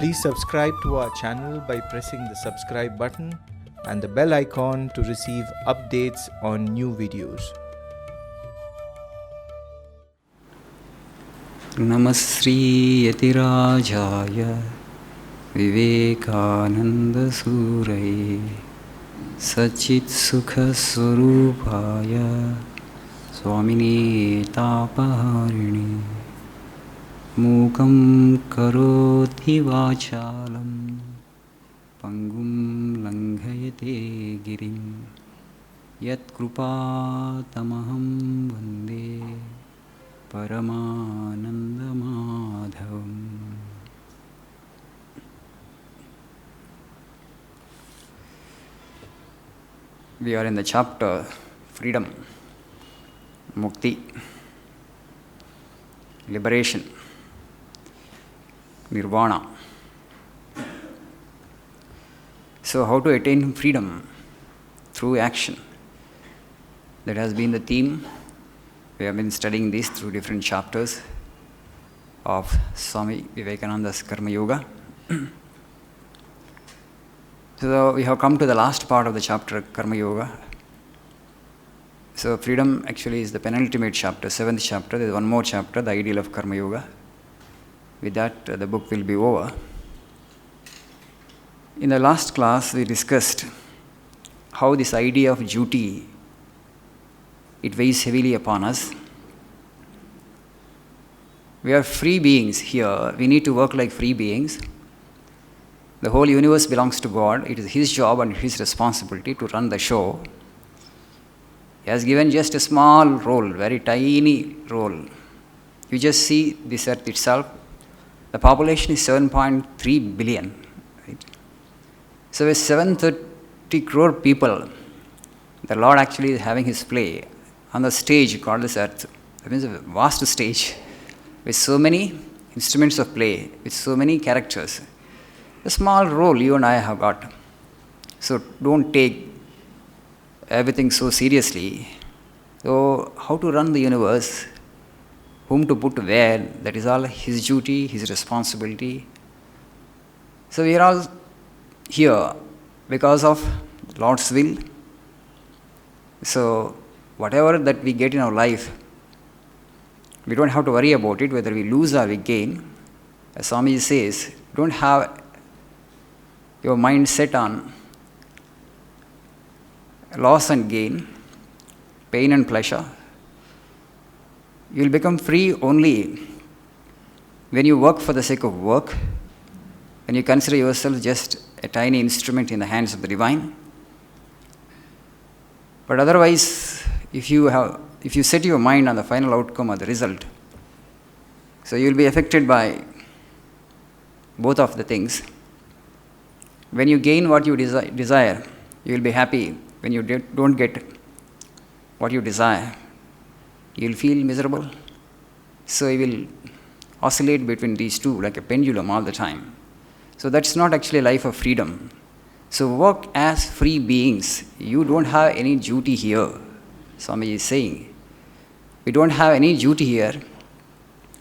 Please subscribe to our channel by pressing the subscribe button and the bell icon to receive updates on new videos. Namasri Yatirajaya Vivekananda Surai Sachit Sukha Swarupaya Swamini Tapaharini Mukam Karoti Vachalam Pangum Langhayate Girim Yat Krupa Tamaham Vande Paramananda Madhavam. We are in the chapter Freedom, Mukti, Liberation, Nirvana. So, how to attain freedom? Through action. That has been the theme. We have been studying this through different chapters of Swami Vivekananda's Karma Yoga. So we have come to the last part of the chapter, Karma Yoga. So freedom actually is the penultimate chapter, 7th chapter. There is one more chapter, the ideal of Karma Yoga. With that, the book will be over. In the last class, we discussed how this idea of duty, it weighs heavily upon us. We are free beings here. We need to work like free beings. The whole universe belongs to God. It is His job and His responsibility to run the show. He has given just a small role, very tiny role. You just see this earth itself. The population is 7.3 billion. Right? So with 730 crore people, the Lord actually is having His play on the stage called this earth. That means a vast stage with so many instruments of play, with so many characters. A small role you and I have got. So don't take everything so seriously. So how to run the universe, whom to put where, that is all His duty, His responsibility. So we are all here because of Lord's will. So whatever that we get in our life, we don't have to worry about it, whether we lose or we gain. As Swami says, don't have your mind set on loss and gain, pain and pleasure. You will become free only when you work for the sake of work, when you consider yourself just a tiny instrument in the hands of the divine. But otherwise, if you set your mind on the final outcome or the result, so you will be affected by both of the things. When you gain what you desire, you will be happy. When you don't get what you desire, you will feel miserable. So you will oscillate between these two like a pendulum all the time. So that's not actually a life of freedom. So work as free beings. You don't have any duty here. Swami is saying, we don't have any duty here.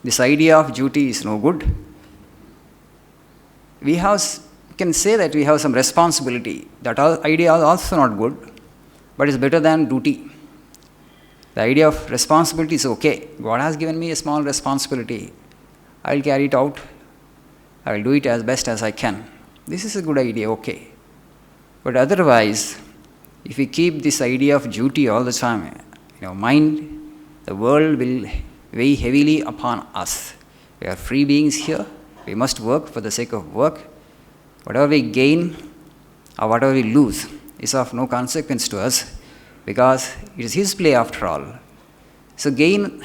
This idea of duty is no good. We can say that we have some responsibility. That idea is also not good, but it's better than duty. The idea of responsibility is okay. God has given me a small responsibility. I'll carry it out. I will do it as best as I can. This is a good idea, okay. But otherwise, if we keep this idea of duty all the time in our mind, the world will weigh heavily upon us. We are free beings here. We must work for the sake of work. Whatever we gain or whatever we lose is of no consequence to us because it is His play after all. So gain,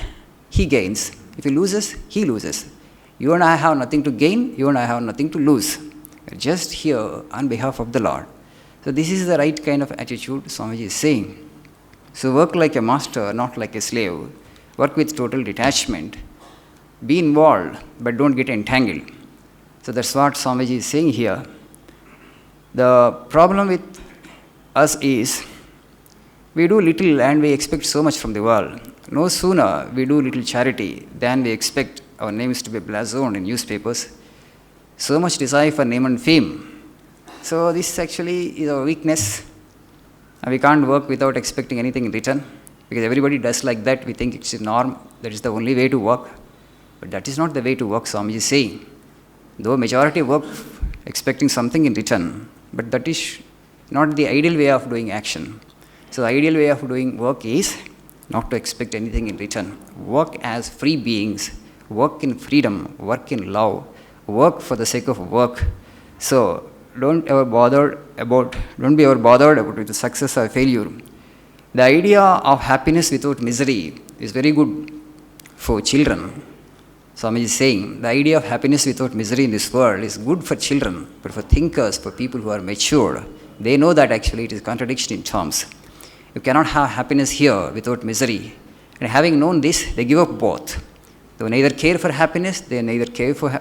He gains. If He loses, He loses. You and I have nothing to gain, you and I have nothing to lose. We are just here on behalf of the Lord. So this is the right kind of attitude Swamiji is saying. So work like a master, not like a slave. Work with total detachment. Be involved, but don't get entangled. So that's what Swamiji is saying here. The problem with us is we do little and we expect so much from the world. No sooner we do little charity than we expect our names to be blazoned in newspapers. So much desire for name and fame. So this actually is a weakness. And we can't work without expecting anything in return, because everybody does like that. We think it's a norm, that is the only way to work. But that is not the way to work, Swamiji is saying. Though majority work expecting something in return, but that is not the ideal way of doing action. So the ideal way of doing work is not to expect anything in return. Work as free beings, work in freedom, work in love, work for the sake of work. So don't be ever bothered about the success or failure. The idea of happiness without misery is very good for children. Swami is saying the idea of happiness without misery in this world is good for children, but for thinkers, for people who are mature, they know that actually it is contradiction in terms. You cannot have happiness here without misery. And having known this, they give up both. They neither care for happiness, they neither care for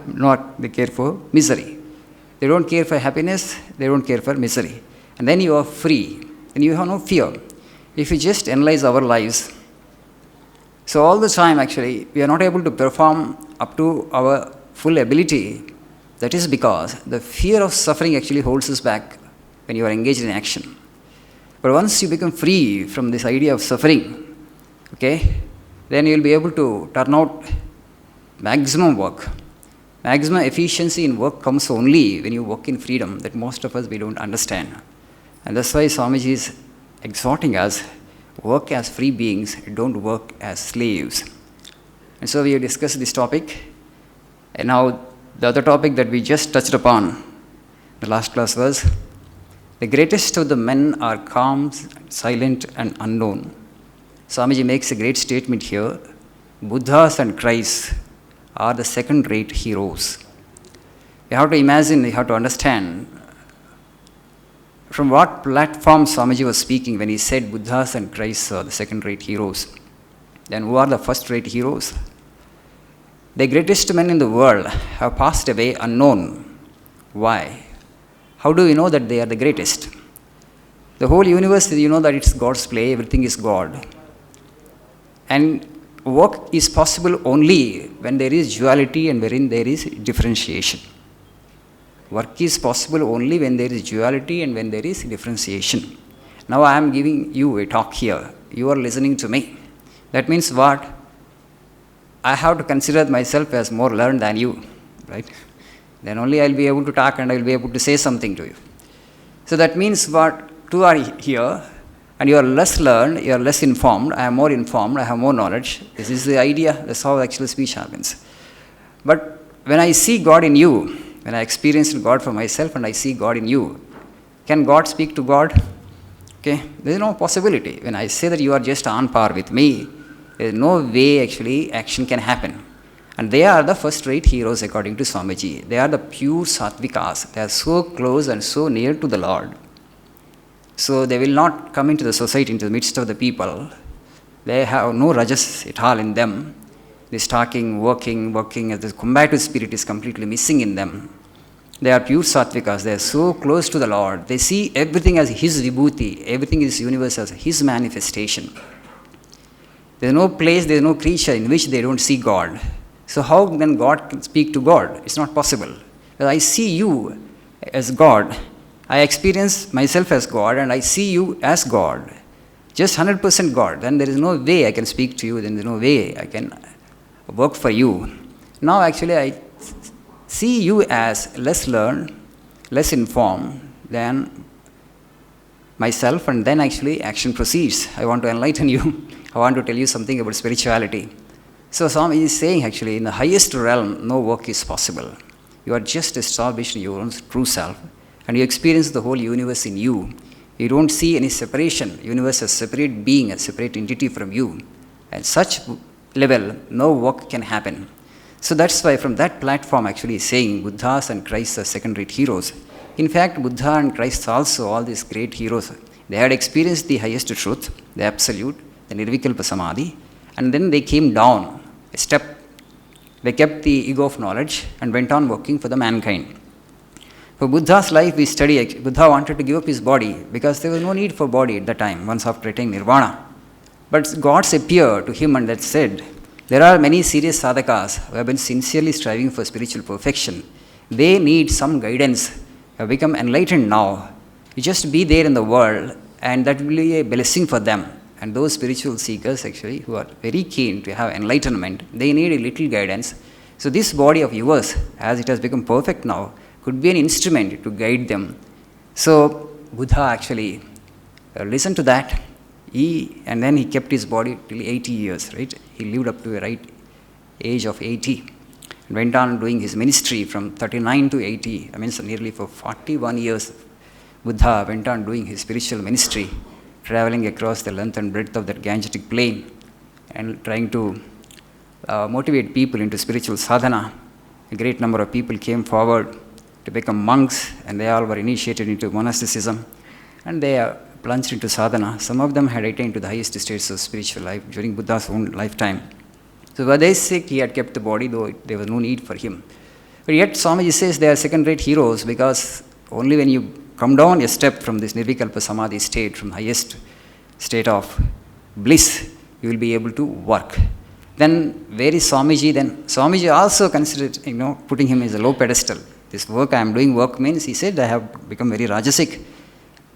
they care for misery. They don't care for happiness, they don't care for misery. And then you are free, and you have no fear. If you just analyze our lives, so all the time actually we are not able to perform up to our full ability. That is because the fear of suffering actually holds us back when you are engaged in action. But once you become free from this idea of suffering, okay, then you will be able to turn out maximum work. Maximum efficiency in work comes only when you work in freedom, that most of us we don't understand. And that's why Swamiji is exhorting us, work as free beings, don't work as slaves. And so we have discussed this topic. And now the other topic that we just touched upon, the last class was, the greatest of the men are calm, silent and unknown. Swamiji makes a great statement here. Buddhas and Christs are the second-rate heroes. You have to imagine, you have to understand from what platform Swamiji was speaking when he said Buddhas and Christs are the second-rate heroes. Then who are the first-rate heroes? The greatest men in the world have passed away unknown. Why? How do we know that they are the greatest? The whole universe, you know that it's God's play, everything is God. And work is possible only when there is duality and wherein there is differentiation. Work is possible only when there is duality and when there is differentiation. Now I am giving you a talk here. You are listening to me. That means what? I have to consider myself as more learned than you, right? Then only I will be able to talk and I will be able to say something to you. So that means what? Two are here and you are less learned, you are less informed, I am more informed, I have more knowledge. This is the idea, that's how actual speech happens. But when I see God in you, when I experienced God for myself and I see God in you, can God speak to God? Okay, there is no possibility. When I say that you are just on par with me, there is no way actually action can happen. And they are the first-rate heroes according to Swamiji. They are the pure sattvikas. They are so close and so near to the Lord. So they will not come into the society, into the midst of the people. They have no rajas at all in them. This talking, working, the combative spirit is completely missing in them. They are pure sattvikas. They are so close to the Lord. They see everything as His vibhuti, everything in this universe as His manifestation. There is no place, there is no creature in which they don't see God. So how then God can speak to God? It's not possible. When I see you as God, I experience myself as God and I see you as God. Just 100% God. Then there is no way I can speak to you, then there is no way I can work for you. Now actually I see you as less learned, less informed than myself, and then actually action proceeds. I want to enlighten you. I want to tell you something about spirituality. So Swami is saying actually in the highest realm no work is possible. You are just established in your own true self and you experience the whole universe in you. You don't see any separation. Universe as separate being, a separate entity from you. At such level, no work can happen. So that's why from that platform actually saying Buddhas and Christs are second-rate heroes. In fact, Buddha and Christ also, all these great heroes, they had experienced the highest truth, the absolute, the nirvikalpa samadhi, and then they came down a step. They kept the ego of knowledge and went on working for the mankind. For Buddha's life we study, Buddha wanted to give up his body because there was no need for body at the time, once after attaining nirvana. But gods appeared to him and that said, there are many serious sadhakas who have been sincerely striving for spiritual perfection. They need some guidance. You have become enlightened now. You just be there in the world, and that will be a blessing for them. And those spiritual seekers actually who are very keen to have enlightenment, they need a little guidance. So this body of yours, as it has become perfect now, could be an instrument to guide them. So Buddha actually listened to that. And then he kept his body till 80 years, right? He lived up to a right age of 80 and went on doing his ministry from 39 to 80. I mean, so nearly for 41 years, Buddha went on doing his spiritual ministry, traveling across the length and breadth of that Gangetic plain and trying to motivate people into spiritual sadhana. A great number of people came forward to become monks, and they all were initiated into monasticism, and they plunged into sadhana. Some of them had attained to the highest states of spiritual life during Buddha's own lifetime. So for their sake, he had kept the body, though there was no need for him. But yet, Swamiji says they are second-rate heroes, because only when you come down a step from this Nirvikalpa Samadhi state, from the highest state of bliss, you will be able to work. Then, where is Swamiji then? Swamiji also considered, putting him as a low pedestal. This work I am doing, work means, he said, I have become very rajasic.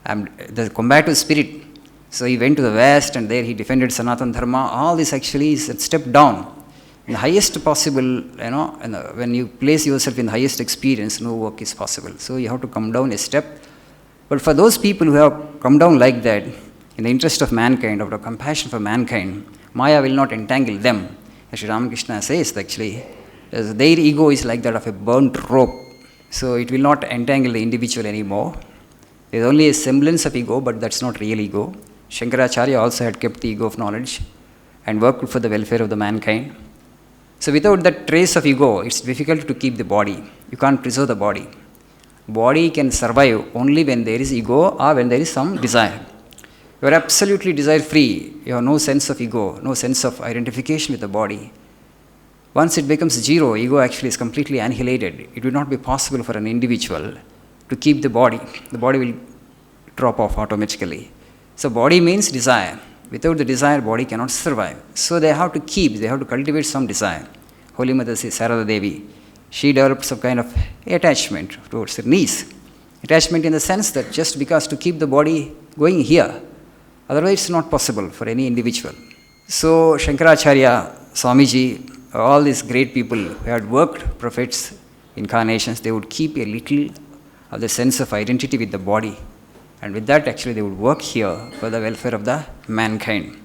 I am the combative spirit. So he went to the West, and there he defended Sanatana Dharma. All this actually is a step down. In the highest possible, and when you place yourself in the highest experience, no work is possible. So you have to come down a step. But for those people who have come down like that, in the interest of mankind, out of compassion for mankind, Maya will not entangle them. As Sri Ramakrishna says, actually, their ego is like that of a burnt rope. So it will not entangle the individual anymore. There is only a semblance of ego, but that's not real ego. Shankaracharya also had kept the ego of knowledge and worked for the welfare of the mankind. So without that trace of ego, it's difficult to keep the body. You can't preserve the body. Body can survive only when there is ego or when there is some desire. You are absolutely desire-free. You have no sense of ego, no sense of identification with the body. Once it becomes zero, ego actually is completely annihilated. It will not be possible for an individual to keep the body. The body will drop off automatically. So body means desire. Without the desire, body cannot survive. So they have to cultivate some desire. Holy Mother says, Sarada Devi, she developed some kind of attachment towards her niece. Attachment in the sense that just because to keep the body going here, otherwise it's not possible for any individual. So Shankaracharya, Swamiji, all these great people who had worked prophets, incarnations, they would keep a little of the sense of identity with the body. And with that, actually, they would work here for the welfare of the mankind.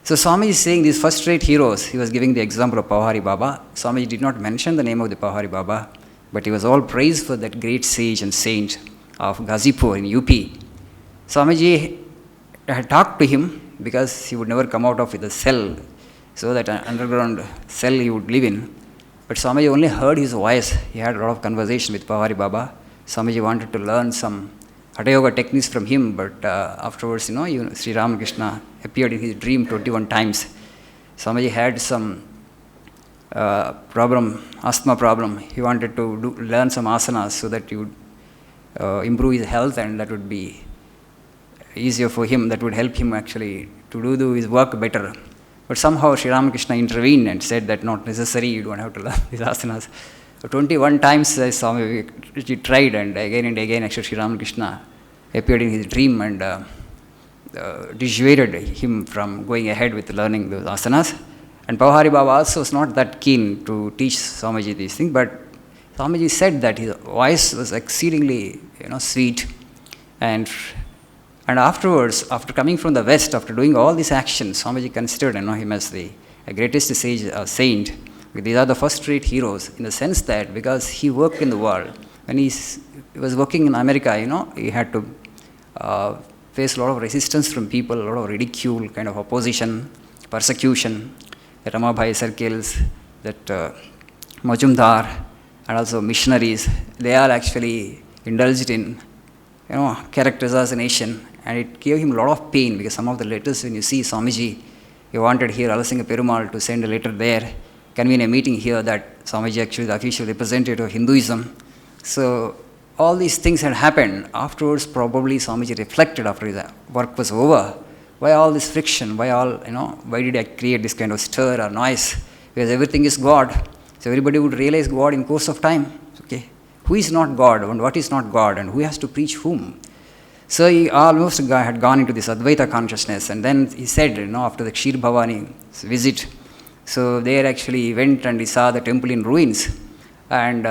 So Swami is saying these first-rate heroes, he was giving the example of Pawari Baba. Swami did not mention the name of the Pawari Baba, but he was all praised for that great sage and saint of Ghazipur in UP. Swamiji had talked to him because he would never come out of the cell, so that an underground cell he would live in. But Swamiji only heard his voice. He had a lot of conversation with Pawari Baba. Swamiji wanted to learn some Hatha Yoga techniques from him, but afterwards, Sri Ramakrishna appeared in his dream 21 times. Swamiji had some asthma problem. He wanted to learn some asanas so that he would improve his health, and that would be easier for him. That would help him actually to do his work better. But somehow Sri Ramakrishna intervened and said that not necessary, you don't have to learn these asanas. 21 times Swami tried, and again actually Sri Ramakrishna appeared in his dream and dissuaded him from going ahead with learning those asanas. And Pawari Baba also was not that keen to teach Swamiji these things, but Swamiji said that his voice was exceedingly sweet. And afterwards, after coming from the West, after doing all these actions, Swamiji considered him as the greatest sage, saint. These are the first-rate heroes in the sense that because he worked in the world. When he was working in America, he had to face a lot of resistance from people, a lot of ridicule, kind of opposition, persecution, the Ramabhai circles, that Majumdar, and also missionaries. They all actually indulged in, character assassination, and it gave him a lot of pain because some of the letters, when you see Swamiji, he wanted here Alasinga Perumal to send a letter there, convene a meeting here that Swamiji actually the official representative of Hinduism. So all these things had happened. Afterwards, probably Swamiji reflected after his work was over. Why all this friction? Why did I create this kind of stir or noise? Because everything is God. So everybody would realize God in course of time. Okay. who is not God and what is not God and who has to preach whom. So he almost had gone into this Advaita consciousness, and then he said, after the Kshir Bhavani visit, so there actually he went and he saw the temple in ruins. And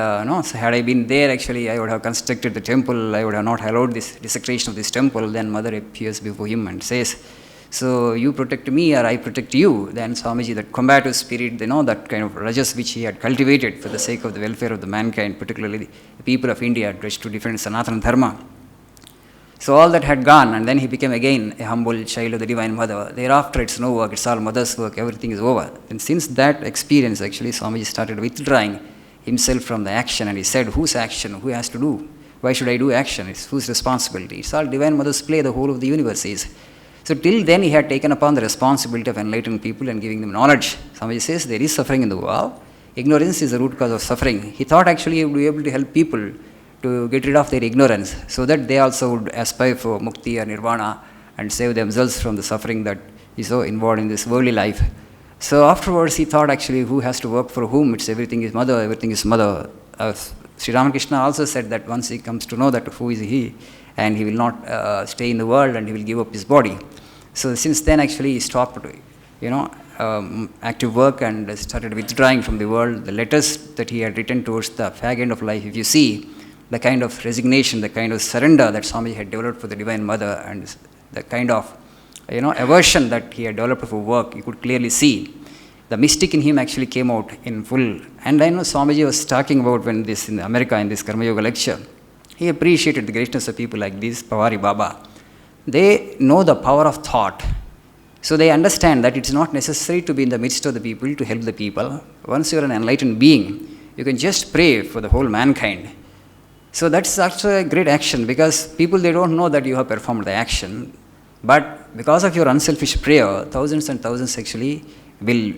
so had I been there, actually, I would have constructed the temple. I would have not allowed this desecration of this temple. Then Mother appears before him and says, so you protect me or I protect you. Then Swamiji, that combative spirit, that kind of rajas which he had cultivated for the sake of the welfare of the mankind, particularly the people of India, addressed to defend Sanatana Dharma. So all that had gone, and then he became again a humble child of the Divine Mother. Thereafter, it's no work, it's all Mother's work, everything is over. And since that experience, actually, Swamiji started withdrawing himself from the action, and he said, whose action? Who has to do? Why should I do action? It's whose responsibility? It's all Divine Mother's play, the whole of the universe is. So till then he had taken upon the responsibility of enlightening people and giving them knowledge. Somebody says there is suffering in the world. Ignorance is the root cause of suffering. He thought actually he would be able to help people to get rid of their ignorance so that they also would aspire for mukti or nirvana and save themselves from the suffering that is so involved in this worldly life. So afterwards he thought actually who has to work for whom? It's everything is Mother, everything is Mother. Sri Ramakrishna also said that once he comes to know that who is he, and he will not stay in the world and he will give up his body. So since then actually he stopped, active work and started withdrawing from the world. The letters that he had written towards the fag end of life, if you see the kind of resignation, the kind of surrender that Swami had developed for the Divine Mother, and the kind of aversion that he had developed for work, you could clearly see. The mystic in him actually came out in full. And I know Swamiji was talking about when this in America, in this Karma Yoga lecture, he appreciated the greatness of people like this, Pavari Baba. They know the power of thought. So they understand that it's not necessary to be in the midst of the people to help the people. Once you're an enlightened being, you can just pray for the whole mankind. So that's actually a great action, because people, they don't know that you have performed the action. But because of your unselfish prayer, thousands and thousands actually will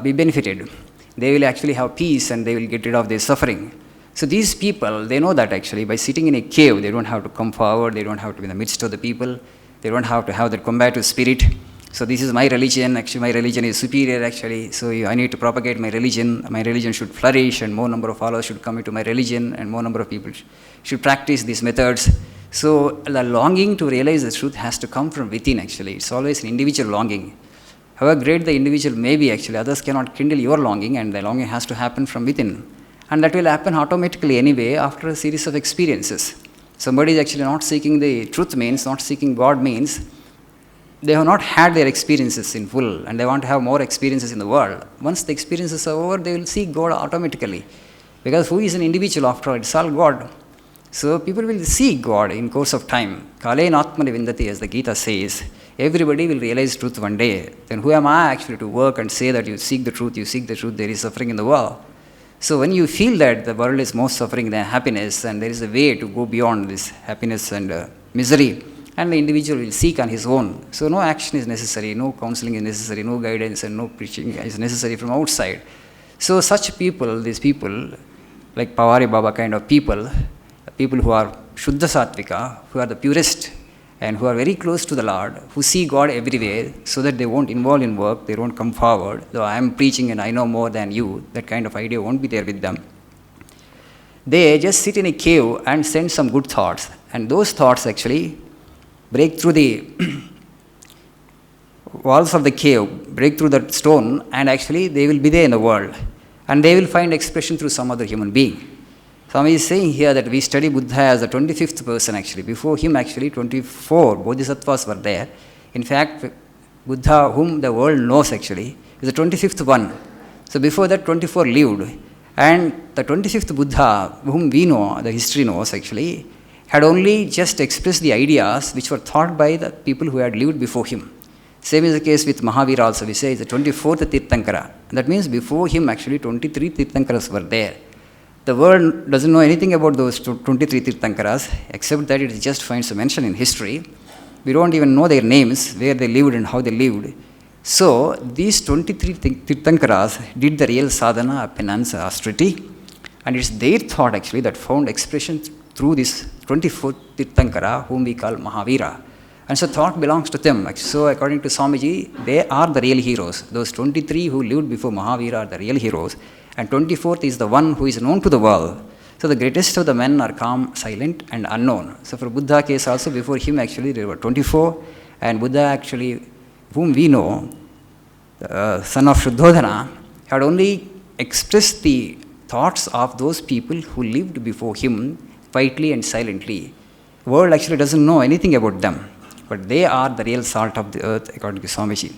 be benefited. They will actually have peace and they will get rid of their suffering. So these people, they know that actually by sitting in a cave, they don't have to come forward, they don't have to be in the midst of the people, they don't have to have that combative spirit. So this is my religion, actually my religion is superior actually, so I need to propagate my religion should flourish and more number of followers should come into my religion and more number of people should practice these methods. So the longing to realize the truth has to come from within actually, it's always an individual longing. However great the individual may be actually, others cannot kindle your longing, and the longing has to happen from within. And that will happen automatically anyway after a series of experiences. Somebody is actually not seeking the truth means, not seeking God means, they have not had their experiences in full and they want to have more experiences in the world. Once the experiences are over, they will seek God automatically. Because who is an individual after all? It's all God. So people will seek God in course of time. Kalen Atmani Vindati, as the Gita says. Everybody will realize truth one day. Then who am I actually to work and say that you seek the truth, there is suffering in the world. So when you feel that the world is more suffering than happiness, and there is a way to go beyond this happiness and misery, and the individual will seek on his own. So no action is necessary, no counseling is necessary, no guidance and no preaching is necessary from outside. So such people, these people, like Pavari Baba kind of people who are Shuddha Sattvika, who are the purest and who are very close to the Lord, who see God everywhere so that they won't involve in work, they won't come forward, though I am preaching and I know more than you, that kind of idea won't be there with them. They just sit in a cave and send some good thoughts, and those thoughts actually break through the walls of the cave, break through the stone, and actually they will be there in the world. And they will find expression through some other human being. Swami is saying here that we study Buddha as the 25th person actually. Before him actually 24 Bodhisattvas were there. In fact, Buddha, whom the world knows actually, is the 25th one. So before that 24 lived. And the 25th Buddha, whom we know, the history knows actually, had only just expressed the ideas which were thought by the people who had lived before him. Same is the case with Mahavira also. We say it's the 24th Tirthankara. That means before him actually 23 Tirthankaras were there. The world doesn't know anything about those 23 Tirthankaras, except that it just finds a mention in history. We don't even know their names, where they lived and how they lived. So these 23 Tirthankaras did the real sadhana, penance, austerity, and it's their thought actually that found expression through this 24th Tirthankara, whom we call Mahavira. And so thought belongs to them. So according to Swamiji, they are the real heroes. Those 23 who lived before Mahavira are the real heroes. And 24th is the one who is known to the world. So the greatest of the men are calm, silent, and unknown. So for Buddha case also, before him actually there were 24, and Buddha actually, whom we know, the son of Shuddhodana, had only expressed the thoughts of those people who lived before him quietly and silently. The world actually doesn't know anything about them, but they are the real salt of the earth, according to Swamiji.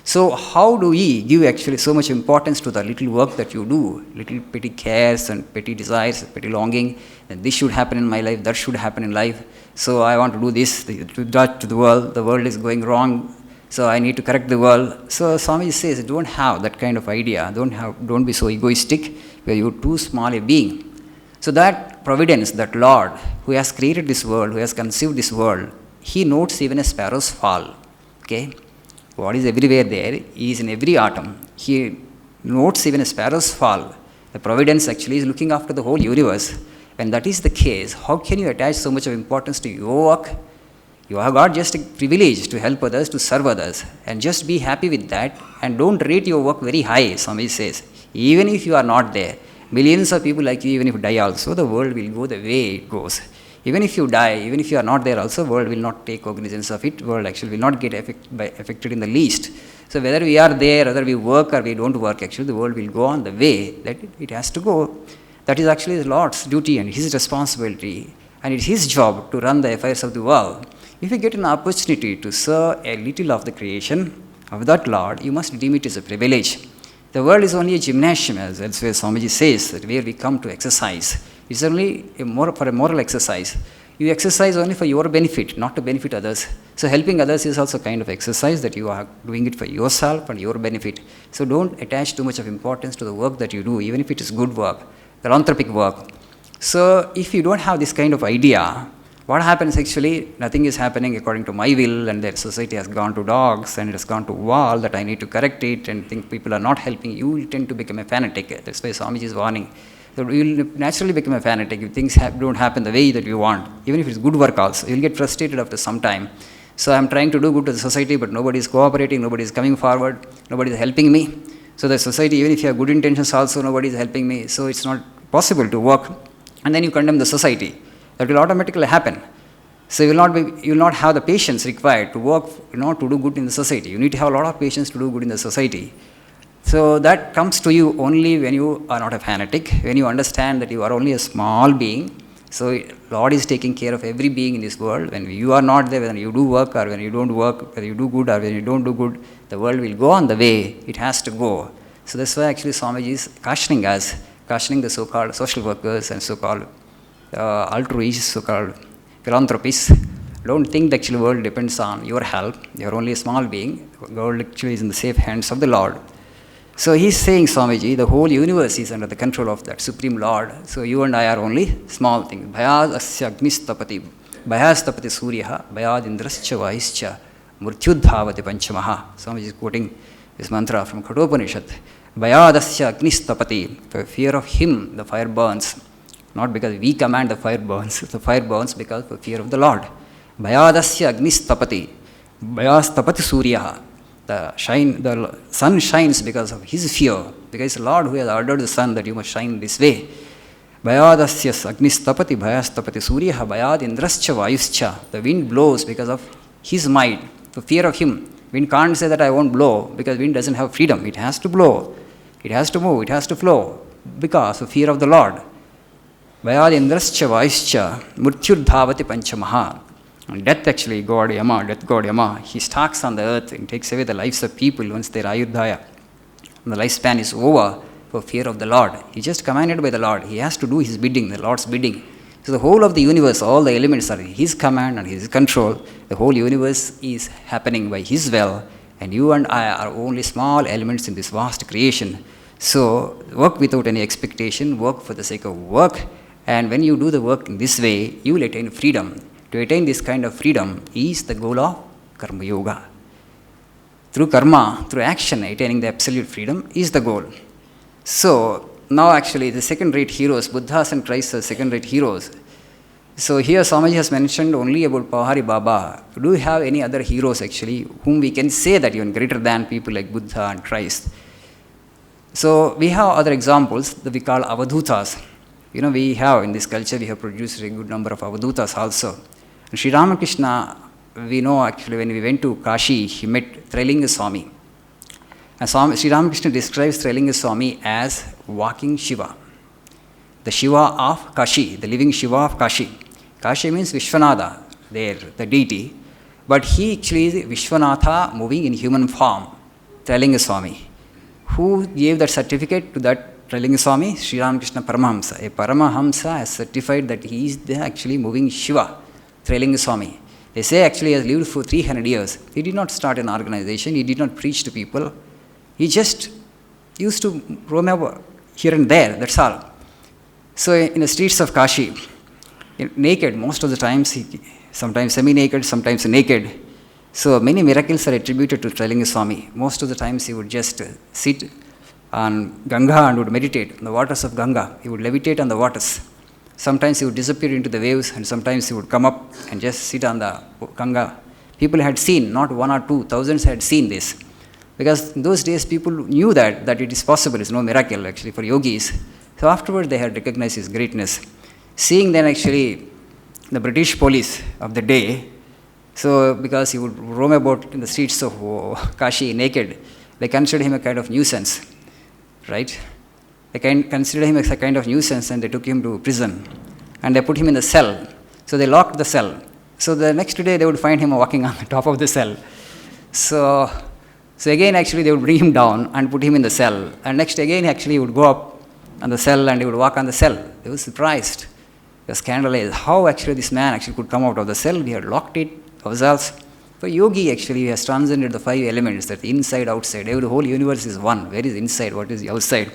So how do we give actually so much importance to the little work that you do, little petty cares and petty desires, petty longing, that this should happen in my life, that should happen in life, so I want to do this, to that to the world is going wrong, so I need to correct the world. So Swami says, don't have that kind of idea, don't be so egoistic, where you're too small a being. So that providence, that Lord, who has created this world, who has conceived this world, he notes even a sparrow's fall. Okay? God is everywhere there, he is in every atom. He notes even a sparrow's fall. The providence actually is looking after the whole universe. When that is the case, how can you attach so much of importance to your work? You have got just a privilege to help others, to serve others, and just be happy with that, and don't rate your work very high, Swami says. Even if you are not there, millions of people like you, even if you die also, the world will go the way it goes. Even if you die, even if you are not there also, world will not take cognizance of it, world actually will not get affected in the least. So whether we are there, whether we work or we don't work, actually the world will go on the way that it has to go. That is actually the Lord's duty and his responsibility, and it's his job to run the affairs of the world. If you get an opportunity to serve a little of the creation of that Lord, you must deem it as a privilege. The world is only a gymnasium, as elsewhere Swamiji says, that where we come to exercise. It's only for a moral exercise. You exercise only for your benefit, not to benefit others. So helping others is also kind of exercise, that you are doing it for yourself and your benefit. So don't attach too much of importance to the work that you do, even if it is good work, philanthropic work. So if you don't have this kind of idea, what happens actually, nothing is happening according to my will, and that society has gone to dogs and it has gone to wall, that I need to correct it, and think people are not helping, you will tend to become a fanatic. That's why Swamiji is warning. So you will naturally become a fanatic if things don't happen the way that you want, even if it's good work also. You will get frustrated after some time. So I'm trying to do good to the society, but nobody is cooperating, nobody is coming forward, nobody is helping me. So the society, even if you have good intentions also, nobody is helping me. So it's not possible to work. And then you condemn the society. That will automatically happen. So you will not have the patience required to work, to do good in the society. You need to have a lot of patience to do good in the society. So that comes to you only when you are not a fanatic, when you understand that you are only a small being. So Lord is taking care of every being in this world. When you are not there, when you do work or when you don't work, whether you do good or when you don't do good, the world will go on the way it has to go. So that's why actually Swamiji is cautioning us, cautioning the so-called social workers and so-called altruists, so-called philanthropists. Don't think the actual world depends on your help. You are only a small being. The world actually is in the safe hands of the Lord. So he's saying, Swamiji, the whole universe is under the control of that Supreme Lord. So you and I are only small things. Bhayad asya agnistapati, bhayastapati suryaha, bhayad indrascha vaischa, murtyudhavati panchamaha. Swamiji is quoting this mantra from Kathopanishad. Bhayad asya agnistapati, for fear of him the fire burns. Not because we command the fire burns because for fear of the Lord. Bhayadasya agnistapati, bhayastapati suryaha. The sun shines because of his fear, because it's the Lord who has ordered the sun that you must shine this way. Bhayadasya agnistapati, bhayastapati suryaha, bhayad indrascha vayuscha. The wind blows because of his might, for fear of him. Wind can't say that I won't blow, because wind doesn't have freedom. It has to blow, it has to move, it has to flow, because of fear of the Lord. Vayad indrascha vaischa murtyurdhavati panchamaha. Death actually, death god Yama, he stalks on the earth and takes away the lives of people once their ayurdhaya. The lifespan is over for fear of the Lord. He just commanded by the Lord. He has to do his bidding, the Lord's bidding. So the whole of the universe, all the elements are in his command and his control. The whole universe is happening by his will, and you and I are only small elements in this vast creation. So work without any expectation, work for the sake of work. And when you do the work in this way, you will attain freedom. To attain this kind of freedom is the goal of Karma Yoga. Through karma, through action, attaining the absolute freedom is the goal. So now actually the second-rate heroes, Buddhas and Christs are second-rate heroes. So here Swamiji has mentioned only about Pahari Baba. Do you have any other heroes actually whom we can say that even greater than people like Buddha and Christ? So we have other examples that we call Avadhutas. we have in this culture, we have produced a good number of avadutas also. And Sri Ramakrishna, we know actually when we went to Kashi, he met Trilinga Swami. And Sri Ramakrishna describes Trilinga Swami as walking Shiva. The Shiva of Kashi, the living Shiva of Kashi. Kashi means Vishwanatha, there, the deity. But he actually is Vishwanatha moving in human form, Trilinga Swami. Who gave that certificate to that Trilinga Swami? Sri Ramakrishna Paramahamsa. A Paramahamsa has certified that he is the actually moving Shiva, Trilinga Swami. They say actually he has lived for 300 years. He did not start an organization, he did not preach to people. He just used to roam over here and there, that's all. So in the streets of Kashi, naked most of the times, sometimes semi-naked, sometimes naked. So many miracles are attributed to Trilinga Swami. Most of the times he would just sit on Ganga and would meditate on the waters of Ganga. He would levitate on the waters. Sometimes he would disappear into the waves, and sometimes he would come up and just sit on the Ganga. People had seen, not one or two, thousands had seen this. Because in those days people knew that it is possible, it's no miracle actually for yogis. So afterwards they had recognized his greatness. Seeing then actually the British police of the day, so because he would roam about in the streets of Kashi naked, they considered him a kind of nuisance, right? They considered him as a kind of nuisance, and they took him to prison. And they put him in the cell. So they locked the cell. So the next day they would find him walking on the top of the cell. So again actually they would bring him down and put him in the cell. And next again actually he would go up on the cell and he would walk on the cell. They were surprised. They were scandalized how actually this man actually could come out of the cell. We had locked it ourselves. For yogi actually he has transcended the 5 elements, that the inside, outside. The whole universe is one. Where is inside? What is the outside?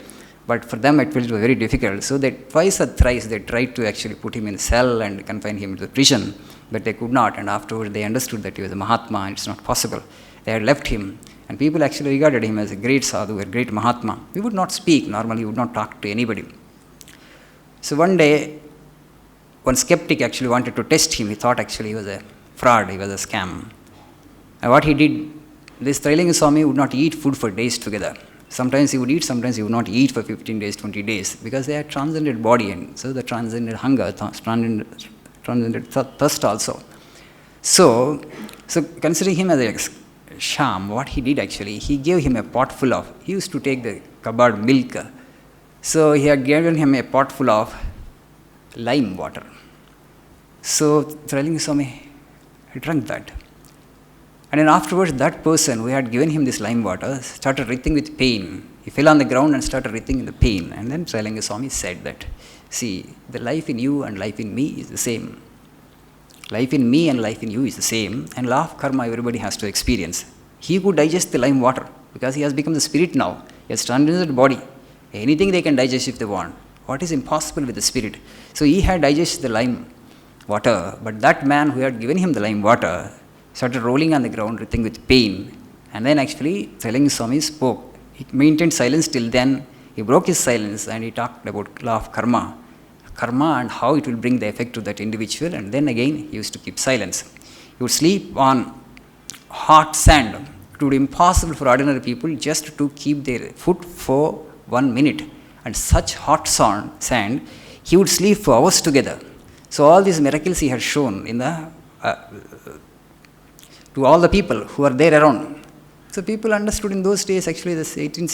But for them it was very difficult. So they twice or thrice they tried to actually put him in a cell and confine him to the prison. But they could not. And afterwards they understood that he was a Mahatma and it's not possible. They had left him. And people actually regarded him as a great sadhu, a great Mahatma. We would not speak normally, we would not talk to anybody. So one day, one skeptic actually wanted to test him. He thought actually he was a fraud, he was a scam. And what he did, this Trilinga Swami would not eat food for days together. Sometimes he would eat, sometimes he would not eat for 15 days, 20 days, because they had transcended body, and so the transcended hunger, transcended thirst also. So considering him as a sham, what he did actually, he gave him a pot full of, he used to take the cupboard milk. So he had given him a pot full of lime water. So Trilinga Swami drank that. And then afterwards, that person who had given him this lime water started writhing with pain. He fell on the ground and started writhing in the pain. And then Trilinga Swami said that, see, the life in you and life in me is the same. Life in me and life in you is the same. And law of karma everybody has to experience. He could digest the lime water because he has become the spirit now. He has transcended the body. Anything they can digest if they want. What is impossible with the spirit? So he had digested the lime water. But that man who had given him the lime water started rolling on the ground, writhing with pain. And then actually, Trilinga Swami spoke. He maintained silence till then. He broke his silence and he talked about law of karma. Karma and how it will bring the effect to that individual. And then again, he used to keep silence. He would sleep on hot sand. It would be impossible for ordinary people just to keep their foot for 1 minute. And such hot sand, he would sleep for hours together. So all these miracles he had shown in the to all the people who are there around. So people understood in those days, actually the 18th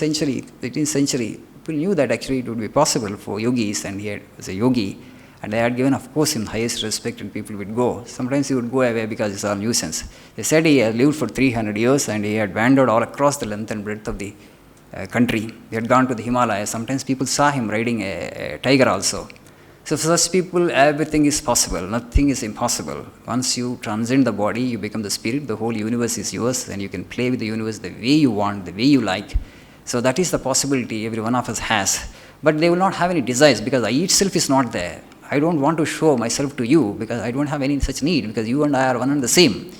century, people knew that actually it would be possible for yogis, and he was a yogi, and they had given, of course, him highest respect, and people would go. Sometimes he would go away because it's all nuisance. They said he had lived for 300 years, and he had wandered all across the length and breadth of the country. He had gone to the Himalayas. Sometimes people saw him riding a tiger also. So for such people, everything is possible. Nothing is impossible. Once you transcend the body, you become the spirit. The whole universe is yours, and you can play with the universe the way you want, the way you like. So that is the possibility every one of us has. But they will not have any desires, because I itself is not there. I don't want to show myself to you because I don't have any such need, because you and I are one and the same.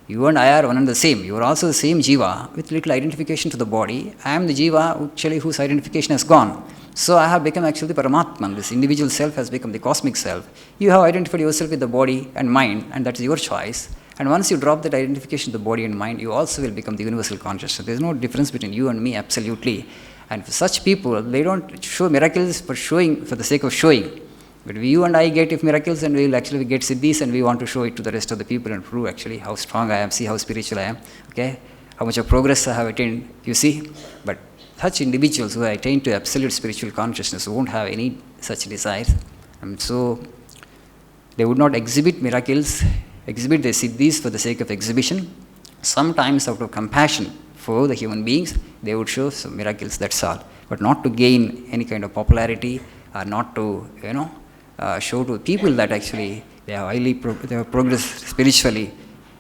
You and I are one and the same. You are also the same jiva with little identification to the body. I am the jiva actually whose identification has gone. So I have become actually the Paramatman. This individual self has become the cosmic self. You have identified yourself with the body and mind, and that's your choice. And once you drop that identification to the body and mind, you also will become the universal consciousness. There is no difference between you and me, absolutely. And for such people, they don't show miracles for the sake of showing. But you and I get if miracles, and we will actually get siddhis, and we want to show it to the rest of the people and prove actually how strong I am, see how spiritual I am, okay, how much of progress I have attained, you see. But such individuals who attain to absolute spiritual consciousness won't have any such desires. And so they would not exhibit miracles, exhibit their siddhis for the sake of exhibition. Sometimes out of compassion for the human beings, they would show some miracles, that's all. But not to gain any kind of popularity, or not to, show to people that actually they have progressed spiritually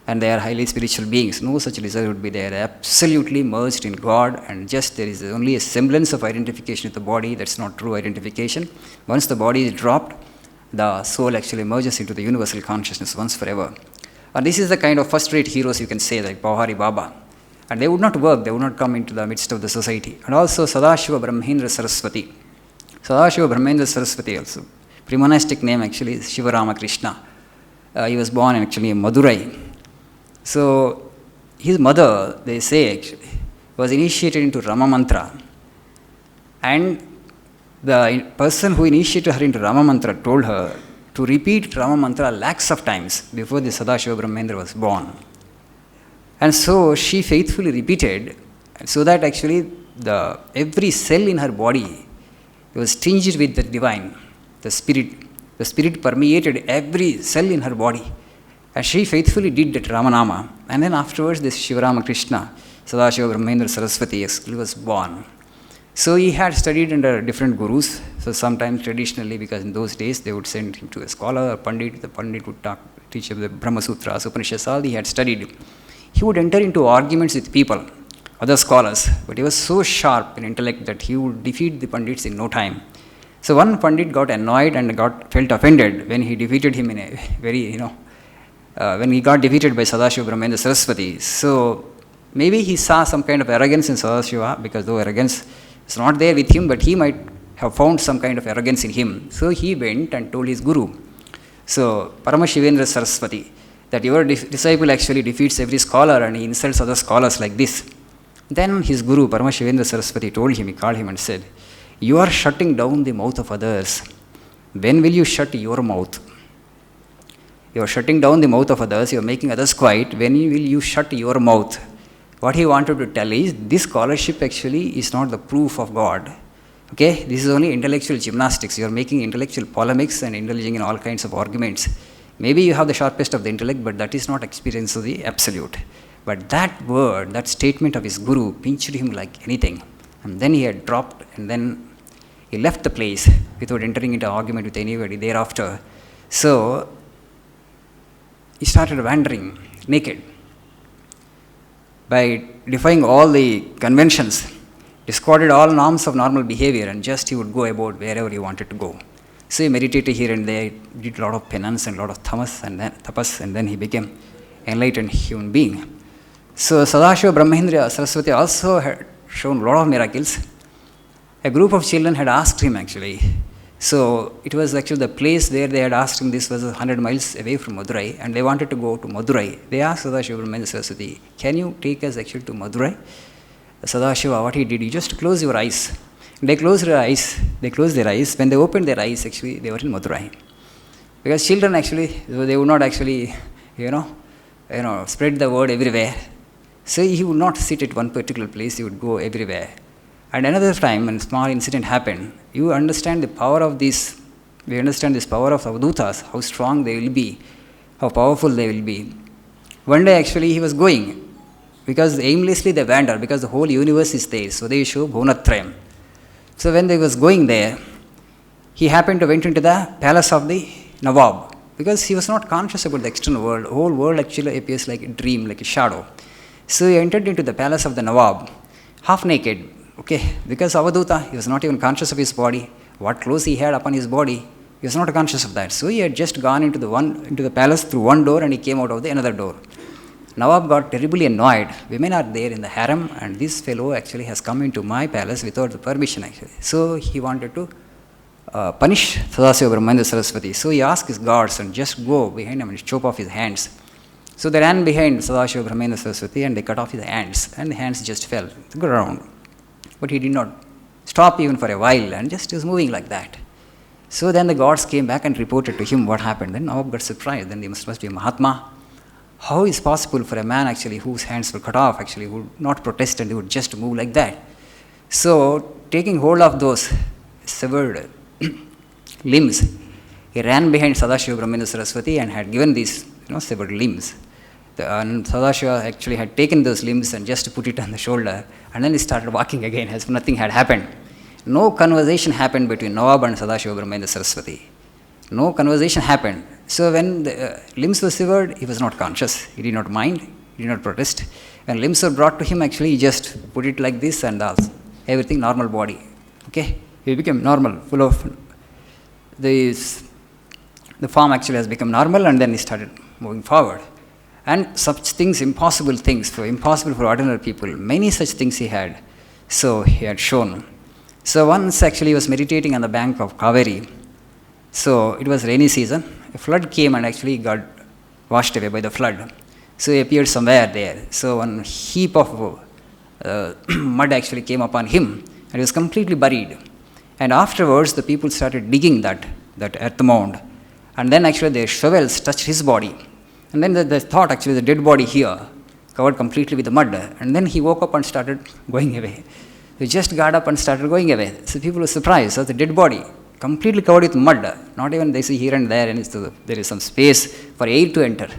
and they are highly spiritual beings. No such desire would be there. They are absolutely merged in God, and just there is only a semblance of identification with the body. That's not true identification. Once the body is dropped, the soul actually merges into the universal consciousness once forever. And this is the kind of first-rate heroes you can say, like Pauhari Baba. And they would not work, they would not come into the midst of the society. And also Sadashiva Brahmendra Saraswati. Sadashiva Brahmendra Saraswati also. Premonastic name actually is Shiva Ramakrishna. He was born actually in Madurai. So his mother, they say actually, was initiated into Rama Mantra. And the person who initiated her into Rama Mantra told her to repeat Rama Mantra lakhs of times before the Sadashiva Brahmendra was born. And so she faithfully repeated, so that actually every cell in her body was tinged with the divine, the spirit. The spirit permeated every cell in her body. And she faithfully did that Ramanama. And then afterwards, this Shiva Ramakrishna, Sadashiva Brahmendra Saraswati actually was born. So he had studied under different gurus. So sometimes traditionally, because in those days they would send him to a scholar, a pandit. The pandit would teach him the Brahma Sutras, Upanishads, all he had studied. He would enter into arguments with people, other scholars. But he was so sharp in intellect that he would defeat the pandits in no time. So one pandit got annoyed and felt offended when he defeated him in a very, when he got defeated by Sadashiva Brahmendra Saraswati. So maybe he saw some kind of arrogance in Sadashiva, because though arrogance is not there with him, but he might have found some kind of arrogance in him. So he went and told his guru, so Paramashivendra Saraswati, that your disciple actually defeats every scholar and he insults other scholars like this. Then his guru, Paramashivendra Saraswati, told him, he called him and said, you are shutting down the mouth of others. When will you shut your mouth? You are shutting down the mouth of others, you are making others quiet. When will you shut your mouth? What he wanted to tell is, this scholarship actually is not the proof of God. Okay, this is only intellectual gymnastics. You are making intellectual polemics and indulging in all kinds of arguments. Maybe you have the sharpest of the intellect, but that is not experience of the absolute. But that word, that statement of his guru pinched him like anything. And then he had dropped, and then he left the place without entering into argument with anybody thereafter. So he started wandering naked. By defying all the conventions, discarded all norms of normal behavior, and just he would go about wherever he wanted to go. So he meditated here and there, did a lot of penance and a lot of tapas, and then he became enlightened human being. So Sadashiva Brahmendra Saraswati also had shown a lot of miracles. A group of children had asked him actually. So it was actually the place where they had asked him, this was 100 miles away from Madurai, and they wanted to go to Madurai. They asked Sadashiva Brahmendra Saraswati, can you take us actually to Madurai? Sadashiva, what he did, you just close your eyes. They closed their eyes. When they opened their eyes, actually, they were in Madurai. Because children actually, they would not actually, spread the word everywhere. So he would not sit at one particular place, he would go everywhere. And another time, when a small incident happened, you understand the power of this, we understand this power of avdutas, how strong they will be, how powerful they will be. One day actually he was going, because aimlessly they wander, because the whole universe is there, so they show Bhunatrayam. So when they was going there, he happened to went into the palace of the Nawab, because he was not conscious about the external world. The whole world actually appears like a dream, like a shadow. So he entered into the palace of the Nawab, half naked. Okay, because Avaduta, he was not even conscious of his body. What clothes he had upon his body, he was not conscious of that. So he had just gone into the palace through one door, and he came out of the another door. Nawab got terribly annoyed. Women are there in the harem, and this fellow actually has come into my palace without the permission actually. So he wanted to punish Sadashiva Brahmendra Saraswati. So he asked his guards and just go behind him and chop off his hands. So they ran behind Sadashiva Brahmendra Saraswati and they cut off his hands, and the hands just fell to the ground. But he did not stop even for a while, and just was moving like that. So then the gods came back and reported to him what happened. Then Nawab got surprised. Then he must be a Mahatma. How is possible for a man actually whose hands were cut off actually would not protest and he would just move like that? So taking hold of those severed limbs, he ran behind Sadashiva Brahmendra Saraswati and had given these severed limbs. And Sadashiva actually had taken those limbs and just put it on the shoulder, and then he started walking again as if nothing had happened. No conversation happened between Nawab and Sadashiva Brahmendra Saraswati. No conversation happened. So when the limbs were severed, he was not conscious. He did not mind. He did not protest. When limbs were brought to him, actually, he just put it like this and everything normal body. Okay? He became normal, full of this. The form actually has become normal, and then he started moving forward. And such things, impossible for ordinary people, many such things he had. So he had shown. So once actually he was meditating on the bank of Kaveri. So it was rainy season. A flood came and actually got washed away by the flood. So he appeared somewhere there. So one heap of mud actually came upon him and he was completely buried. And afterwards the people started digging that earth mound. And then actually their shovels touched his body. And then they thought actually the dead body here covered completely with the mud. And then he woke up and started going away. He just got up and started going away. So people were surprised. So the dead body, completely covered with mud. Not even they see here and there, and there is some space for air to enter.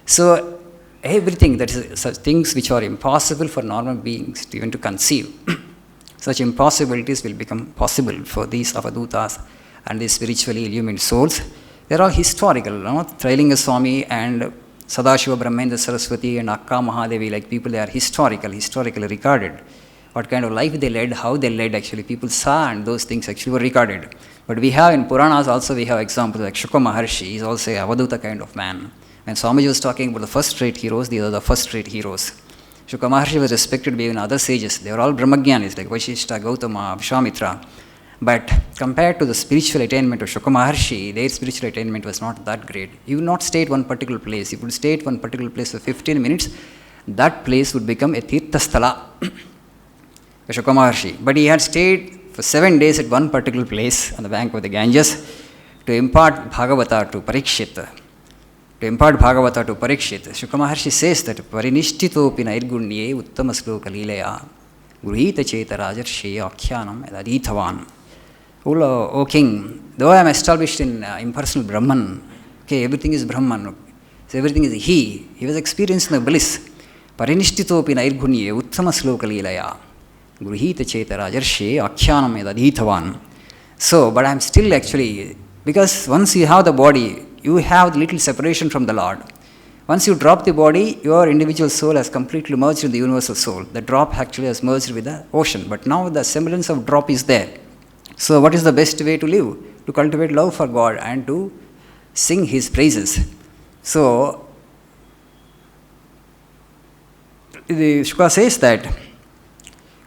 So everything that is such things which are impossible for normal beings to even to conceive. Such impossibilities will become possible for these avadutas and these spiritually illumined souls. They are all historical. Trailinga Swami and Sadashiva Brahmendra Saraswati and Akka Mahadevi, like people, they are historically recorded. What kind of life they led, how they led, actually people saw, and those things actually were recorded. But we have in Puranas also, we have examples like Shuka Maharshi. He is also a Avaduta kind of man. When Swamiji was talking about the first-rate heroes, these are the first-rate heroes. Shuka Maharshi was respected by even other sages. They were all Brahmagyanis like Vashishta, Gautama, Vishwamitra. But compared to the spiritual attainment of Shuka Maharshi, their spiritual attainment was not that great. He would not stay at one particular place. If he would stay at one particular place for 15 minutes, that place would become a Tirthasthala. Shuka Maharshi. But he had stayed for 7 days at one particular place on the bank of the Ganges to impart Bhagavata to Parikshit. Shuka Maharshi says that Parinishtitopi Nairgunye Uttama Sloka Leelaya Gruhita Cheta Rajarsheya Akhyanam Adithavan. O king, though I am established in impersonal Brahman, okay, everything is Brahman, so everything is he was experiencing the bliss. Parinishtitopi Nairgunye Uttama Sloka Leelaya Gruhita Cheta Rajarsheya Akhyanam Adithavan. So, but I am still actually, because once you have the body, you have little separation from the Lord. Once you drop the body, your individual soul has completely merged with the universal soul. The drop actually has merged with the ocean, but now the semblance of drop is there. So what is the best way to live? To cultivate love for God and to sing His praises. So, the Shuka says that,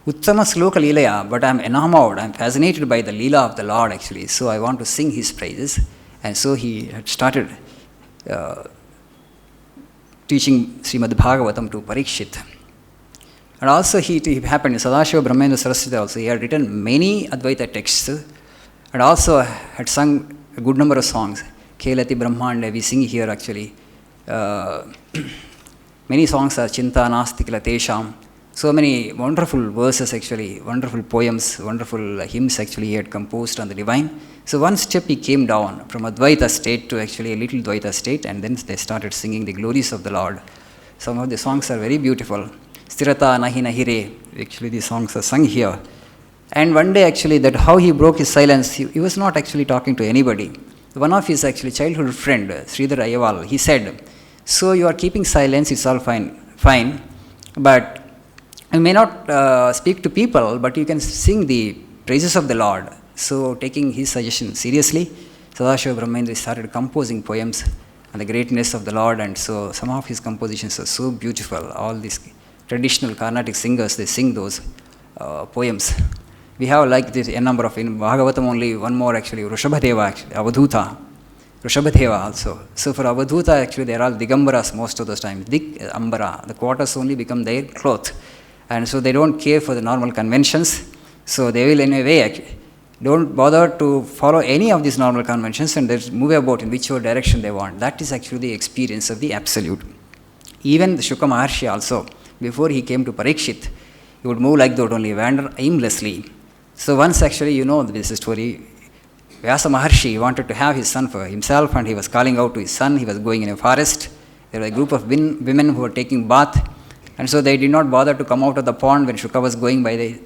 Uttama Sloka Leelaya, but I am enamored, I am fascinated by the Leela of the Lord actually, so I want to sing His praises. And so he had started teaching Srimad Bhagavatam to Parikshit. And also he happened, Sadashiva Brahmendra Saraswati also, he had written many Advaita texts and also had sung a good number of songs. Kelati Brahmanda, we sing here actually. Many songs are Chinta Nasti Kila Tesham. So many wonderful verses actually, wonderful poems, wonderful hymns actually he had composed on the divine. So one step he came down from Advaita state to actually a little Dvaita state, and then they started singing the glories of the Lord. Some of the songs are very beautiful. Sthirata Nahi Nahire, actually the songs are sung here. And one day actually that how he broke his silence, he was not actually talking to anybody. One of his actually childhood friend, Sridhar Ayaval, he said, so you are keeping silence, it's all fine, but you may not speak to people, but you can sing the praises of the Lord. So taking his suggestion seriously, Sadashiva Brahmendra started composing poems on the greatness of the Lord, and so some of his compositions are so beautiful. All these traditional Carnatic singers, they sing those poems. We have like this a number of, in Bhagavatam only one more actually, Rishabhadeva actually, Avadhuta, Rishabhadeva also. So for Avadhuta actually they are all Digambaras most of those times, Ambara, the quarters only become their cloth. And so they don't care for the normal conventions, so they will in a way don't bother to follow any of these normal conventions and they move about in whichever direction they want. That is actually the experience of the Absolute. Even the Shuka Maharshi also, before he came to Parikshit, he would move like that, only wander aimlessly. So once actually, you know this story, Vyasa Maharshi wanted to have his son for himself and he was calling out to his son. He was going in a forest. There were a group of women who were taking bath, and so they did not bother to come out of the pond when Shuka was going by the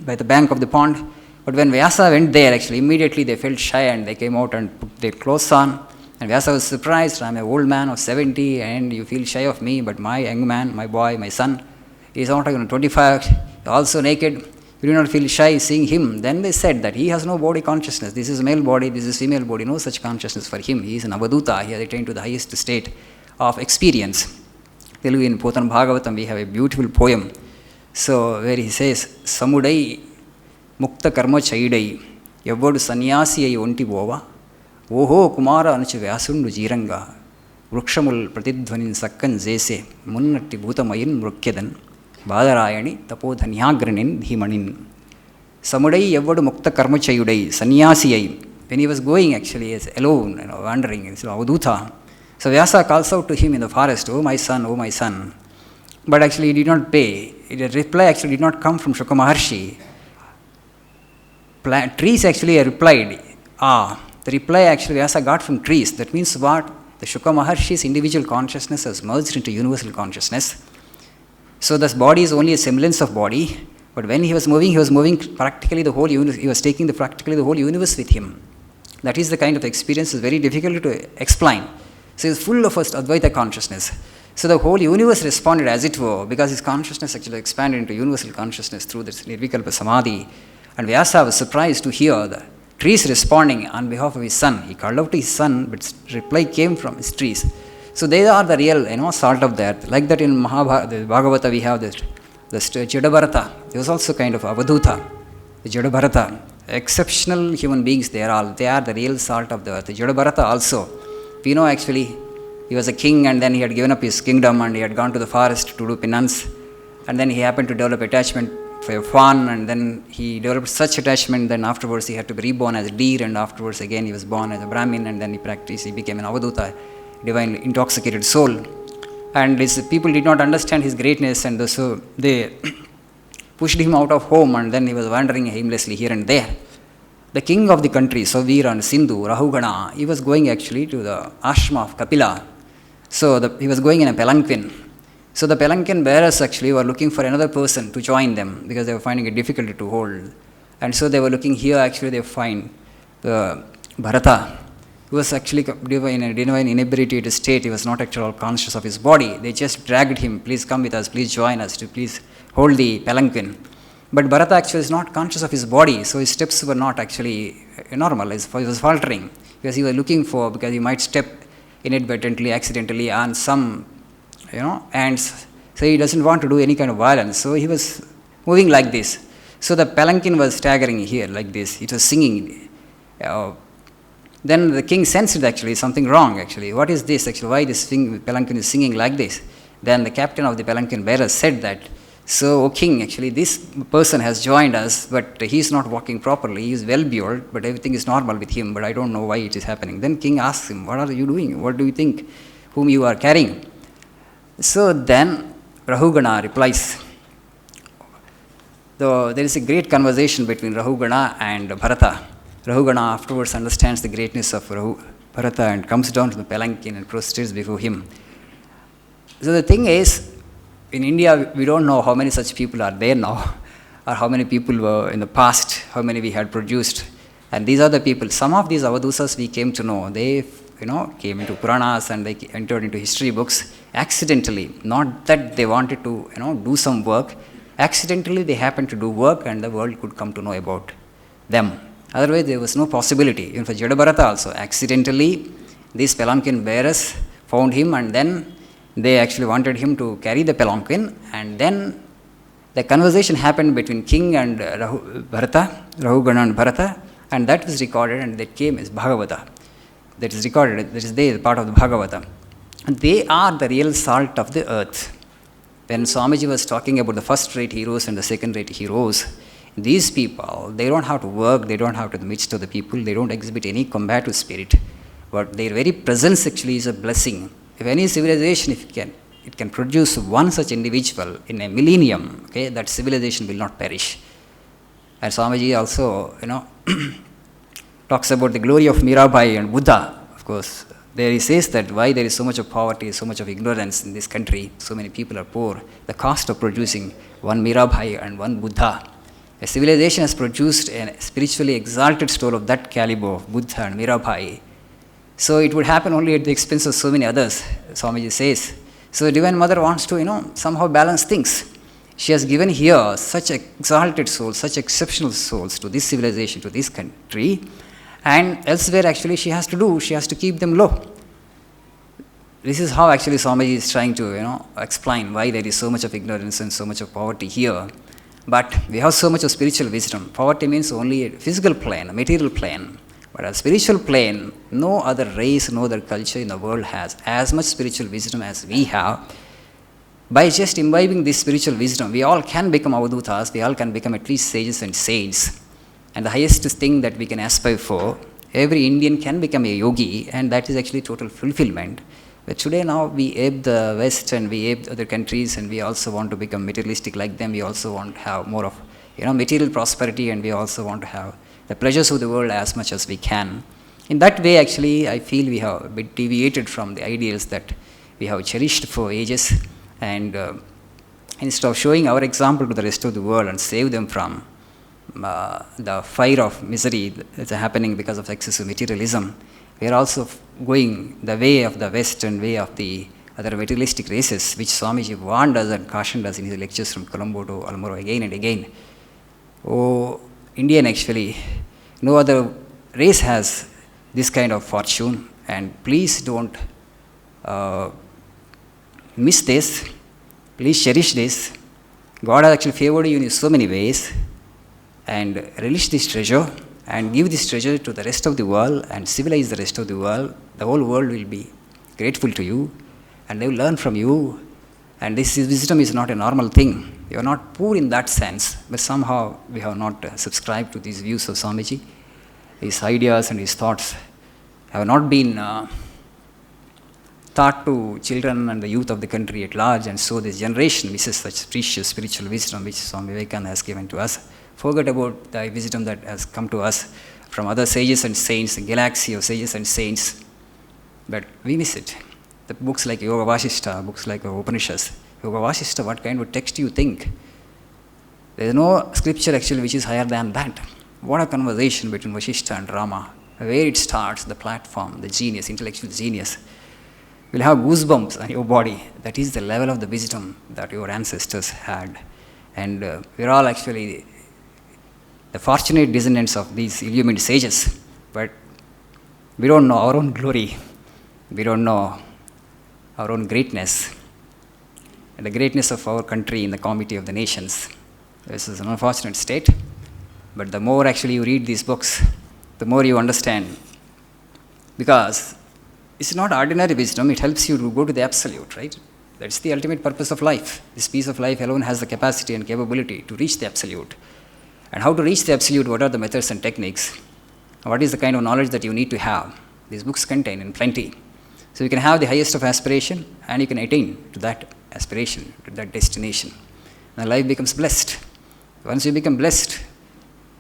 by the bank of the pond. But when Vyasa went there, actually immediately they felt shy and they came out and put their clothes on. And Vyasa was surprised. I'm an old man of 70 and you feel shy of me, but my young man, my boy, my son, he is not even 25, also naked. You do not feel shy seeing him. Then they said that he has no body consciousness. This is male body, this is female body, no such consciousness for him. He is an avaduta. He has attained to the highest state of experience. Telugu in Potan Bhagavatam we have a beautiful poem. So where he says, Samudai Mukta Karma Chaidai Yavadu Sanyasi Onti Bova Oho Kumara Anuchu Vyasundu Jiranga Vrukshamul Pratidhvanin Sakkan Zese Munnatti Bhutamayin Mrukyadan Badarayani Tapodhanyagranin Himanin Samudai Yavadu Mukta Karma Chayudai Sanyasiyai. When he was going actually as alone, wandering, it's Avaduta. So Vyasa calls out to him in the forest, oh my son, oh my son. But actually he did not pay. The reply actually did not come from Shuka Maharshi. Trees actually replied. The reply actually Vyasa got from trees. That means what? The Shuka Maharshi's individual consciousness has merged into universal consciousness. So this body is only a semblance of body, but when he was moving practically the whole universe. He was taking practically the whole universe with him. That is the kind of experience is very difficult to explain. So he is full of first Advaita consciousness. So the whole universe responded as it were, because his consciousness actually expanded into universal consciousness through this Nirvikalpa Samadhi. And Vyasa was surprised to hear the trees responding on behalf of his son. He called out to his son, but reply came from his trees. So they are the real, salt of the earth. Like that in the Bhagavata we have the Jadabharata. There was also kind of Avaduta, the Jadabharata. Exceptional human beings they are all. They are the real salt of the earth. The Jadabharata also. We know actually he was a king and then he had given up his kingdom and he had gone to the forest to do penance. And then he happened to develop attachment for a fawn, and then he developed such attachment, then afterwards he had to be reborn as a deer, and afterwards again he was born as a Brahmin, and then he became an Avaduta, divine intoxicated soul. And his people did not understand his greatness, and so they pushed him out of home, and then he was wandering aimlessly here and there. The king of the country, Savira and Sindhu, Rahugana, he was going actually to the ashrama of Kapila. So he was going in a palanquin. So the palanquin bearers actually were looking for another person to join them because they were finding it difficult to hold. And so they were looking here, actually they find Bharata, who was actually in a divine inebriated state. He was not at all conscious of his body. They just dragged him, please come with us, please join us, to please hold the palanquin. But Bharata actually is not conscious of his body, so his steps were not actually normal. He was faltering because he was looking because he might step inadvertently, accidentally on some ants. So he doesn't want to do any kind of violence. So he was moving like this. So the palanquin was staggering here like this. It was singing. Then the king sensed actually something wrong actually. What is this actually? Why this palanquin is singing like this? Then the captain of the palanquin bearers said that, so, O king, actually this person has joined us, but he is not walking properly. He is well built, but everything is normal with him, but I don't know why it is happening. Then king asks him, what are you doing? What do you think? Whom you are carrying? So then Rahugana replies. There is a great conversation between Rahugana and Bharata. Rahugana afterwards understands the greatness of Bharata and comes down to the palanquin and prostrates before him. So the thing is, in India, we don't know how many such people are there now, or how many people were in the past, how many we had produced. And these are the people. Some of these Avadusas we came to know. They, came into Puranas and they entered into history books accidentally. Not that they wanted to, do some work. Accidentally, they happened to do work, and the world could come to know about them. Otherwise, there was no possibility. Even for Jadabharata also, accidentally, these palanquin bearers found him, and then they actually wanted him to carry the palanquin, and then the conversation happened between king and Rahugana and Bharata, and that was recorded, and that came as Bhagavata. That is recorded, that is there, part of the Bhagavata. And they are the real salt of the earth. When Swamiji was talking about the first-rate heroes and the second-rate heroes, These people, they don't have to work, they don't have to the midst of the people, they don't exhibit any combative spirit. But their very presence actually is a blessing. If any civilization, it can produce one such individual in a millennium, okay, that civilization will not perish. And Swamiji also, talks about the glory of Mirabai and Buddha. Of course, there he says that why there is so much of poverty, so much of ignorance in this country, so many people are poor, the cost of producing one Mirabai and one Buddha. A civilization has produced a spiritually exalted soul of that caliber of Buddha and Mirabai. So it would happen only at the expense of so many others, Swamiji says. So the Divine Mother wants to, somehow balance things. She has given here such exalted souls, such exceptional souls to this civilization, to this country, and elsewhere actually she has to keep them low. This is how actually Swamiji is trying to, explain why there is so much of ignorance and so much of poverty here. But we have so much of spiritual wisdom. Poverty means only a physical plane, a material plane. But a spiritual plane, no other race, no other culture in the world has as much spiritual wisdom as we have. By just imbibing this spiritual wisdom, we all can become avadutas, we all can become at least sages and saints. And the highest thing that we can aspire for, every Indian can become a yogi, and that is actually total fulfillment. But today now we ape the West and we ape other countries, and we also want to become materialistic like them. We also want to have more of material prosperity, and we also want to have the pleasures of the world as much as we can. In that way, actually, I feel we have a bit deviated from the ideals that we have cherished for ages, and instead of showing our example to the rest of the world and save them from the fire of misery that's happening because of excessive materialism, we are also going the way of the West and way of the other materialistic races, which Swamiji warned us and cautioned us in his lectures from Colombo to Almoro again and again. Oh, Indian actually, no other race has this kind of fortune, and please don't miss this, please cherish this. God has actually favored you in so many ways, and relish this treasure and give this treasure to the rest of the world and civilize the rest of the world. The whole world will be grateful to you, and they will learn from you. And this wisdom is not a normal thing. You are not poor in that sense, but somehow we have not subscribed to these views of Swamiji. His ideas and his thoughts have not been taught to children and the youth of the country at large, and so this generation misses such precious spiritual wisdom which Swami Vivekananda has given to us. Forget about the wisdom that has come to us from other sages and saints, a galaxy of sages and saints, but we miss it. The books like Yoga Vasishta, books like Upanishads. Yoga Vasishta, what kind of text do you think? There is no scripture actually which is higher than that. What a conversation between Vasishta and Rama. Where it starts, the platform, the genius, intellectual genius. You'll have goosebumps on your body. That is the level of the wisdom that your ancestors had. And we're all actually the fortunate descendants of these illumined sages. But we don't know our own glory. We don't know our own greatness. And the greatness of our country in the comity of the nations. This is an unfortunate state. But the more actually you read these books, the more you understand. Because it's not ordinary wisdom, it helps you to go to the absolute, right? That's the ultimate purpose of life. This piece of life alone has the capacity and capability to reach the absolute. And how to reach the absolute, what are the methods and techniques? What is the kind of knowledge that you need to have? These books contain in plenty. So you can have the highest of aspiration, and you can attain to that aspiration, to that destination. And life becomes blessed. Once you become blessed,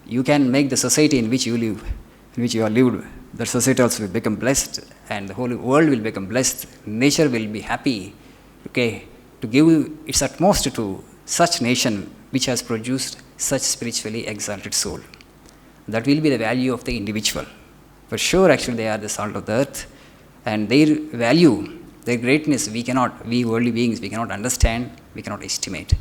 you can make the society in which you live, in which you are lived, the society also will become blessed, and the whole world will become blessed. Nature will be happy, okay, to give its utmost to such nation which has produced such spiritually exalted soul. That will be the value of the individual. For sure, actually, they are the salt of the earth, and their value, their greatness, we worldly beings, we cannot understand, we cannot estimate.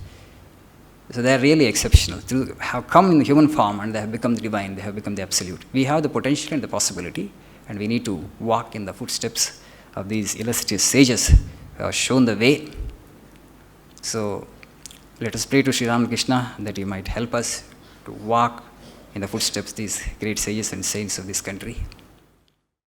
So they are really exceptional. They have come in human form and they have become the divine, they have become the absolute. We have the potential and the possibility, and we need to walk in the footsteps of these illustrious sages who have shown the way. So let us pray to Sri Ramakrishna that he might help us to walk in the footsteps of these great sages and saints of this country.